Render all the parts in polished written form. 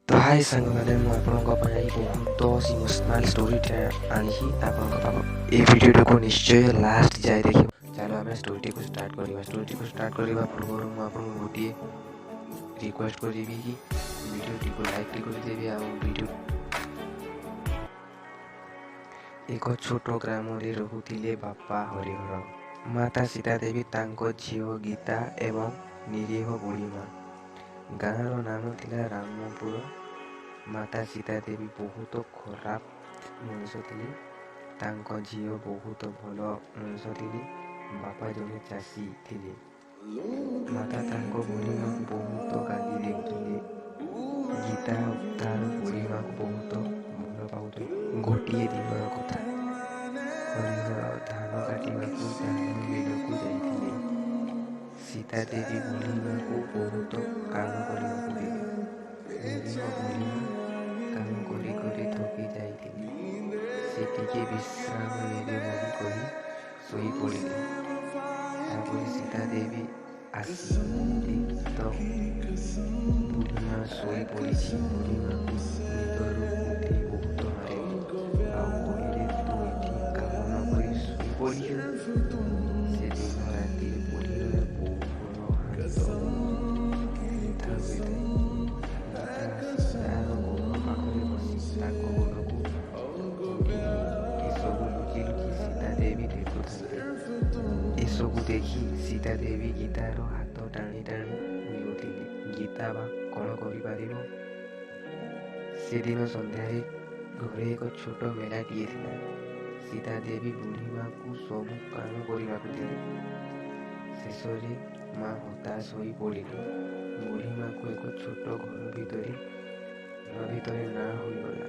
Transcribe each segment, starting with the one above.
तो हाय ସାଙ୍ଗମାନେ ମୁଁ ଆପଣଙ୍କ ପାଇଁ ବହୁତ ଇମୋସନାଲ ଷ୍ଟୋରିଟା ଆଣିଛି ଆପଣଙ୍କ ପାଖକୁ। ଏ ଭିଡ଼ିଓଟାକୁ ନିଶ୍ଚୟ ଲାଷ୍ଟ ଯାଏ ଦେଖିବ। ଚାଲ ଆମେ ଷ୍ଟୋରିଟିକୁ ଷ୍ଟାର୍ଟ କରିବା। ଷ୍ଟୋରିଟିକୁ ଷ୍ଟାର୍ଟ କରିବା ପୂର୍ବରୁ ମୁଁ ଆପଣଙ୍କୁ ଗୋଟିଏ ରିକ୍ୱେଷ୍ଟ କରିବି କି ଭିଡ଼ିଓଟିକୁ ଲାଇକ୍ କରିଦେବେ। ଆଉ ଭିଡ଼ିଓ ଏକ ଛୋଟ ଗ୍ରାମରେ ରହୁଥିଲେ ବାପା ହରିହର, ମାତା ସୀତା ଦେବୀ, ତାଙ୍କ ଝିଅ ଗୀତା ଏବଂ ନିରୀହ ବୁଢ଼ୀମା। ଗାଁର ନାମ ଥିଲା ରାମପୁର। ମାତା ସୀତା ଦେବୀ ବହୁତ ଖରାପ ମଣିଷ ଥିଲେ। ତାଙ୍କ ଝିଅ ବହୁତ ଭଲ ମଣିଷ ଥିଲେ। ବାପା ଜଣେ ଚାଷୀ ଥିଲେ। ମାତା ତାଙ୍କ ବୁଢ଼ୀମାକୁ ବହୁତ ଗାଳି ଦେଉଥିଲେ। ଗୀତା ତାର ବୁଢ଼ୀମାକୁ ବହୁତ ଭଲ ପାଉଥିଲେ। ଗୋଟିଏ ଦିନର କଥା, ହରିହର ଧାନ କାଟିବାକୁ ଧାନ ବିଲକୁ ଯାଇଥିଲେ। ସୀତା ଦେବୀ ବୁଢ଼ୀମାକୁ ବହୁତ କାମ କରିବାକୁ ଦେଲେ। ନିରୀହ ବୁଢ଼ୀମା କାମ କରି କରି ଥକି ଯାଇଥିଲେ। ସେ ଟିକେ ବିଶ୍ରାମ ନେବେ ବୋଲି କହି ଶୋଇପଡ଼ିଲେ। ତାପରେ ସୀତା ଦେବୀ ଆସିଲେ ତ ବୁଢ଼ୀମା ଶୋଇପଡ଼ିଛି। ବୁଢ଼ୀମାକୁ ନିଦରୁ ଉଠେଇ ବହୁତ ମାରିଲେ ଆଉ କହିଲେ, ତୁ ଏଠି କାମ ନ କରି ଶୋଇପଡ଼ିଛୁ। ସେଦିନ ରାତିରେ ବୁଢ଼ୀମାର ଗୋଡ଼ ହାତ ବ୍ୟଥା ହୋଇଥାଏ। ଗୀତା ଆସି ତାର ଗୋଡ଼ ପାଖରେ ବସି ତାଙ୍କ ଗୋଡ଼କୁ କୁଣ୍ଢେଇଲେ। ଏସବୁ ଲୁଚି ଲୁଚି ସୀତା ଦେବୀ ଦେଖୁଥାନ୍ତି। ଏସବୁ ଦେଖି ସୀତା ଦେବୀ ଗୀତାର ହାତ ଟାଣି ଟାଣି ନେଉଥିଲେ। ଗୀତା ବା କ'ଣ କରିପାରିବ? ସେଦିନ ସନ୍ଧ୍ୟାରେ ଘରେ ଏକ ଛୋଟ ମେଳାଟିଏ ଥିଲା। ସୀତା ଦେବୀ ବୁଢ଼ୀମାକୁ ସବୁ କାମ କରିବାକୁ ଦେଲେ। ଶେଷରେ ମା ହତାଶ ହୋଇ ପଡ଼ିଲେ। ବୁଢ଼ୀମାକୁ ଏକ ଛୋଟ ଘର ଭିତରେ ନାଁ ହୋଇଗଲା।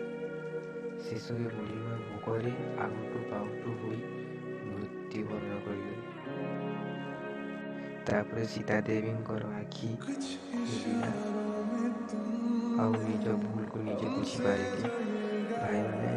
ଶେଷରେ ବୁଢ଼ୀମା ଭୋକରେ ଆଉଟୁ ପାଉଟୁ ହୋଇ ମୃତ୍ୟୁବରଣ କରିଲେ। ତାପରେ ସୀତା ଦେବୀଙ୍କର ଆଖି ଖୋଲିଲା ଆଉ ନିଜ ଭୁଲକୁ ନିଜେ ବୁଝିପାରିଲେ। ଭାଇମାନେ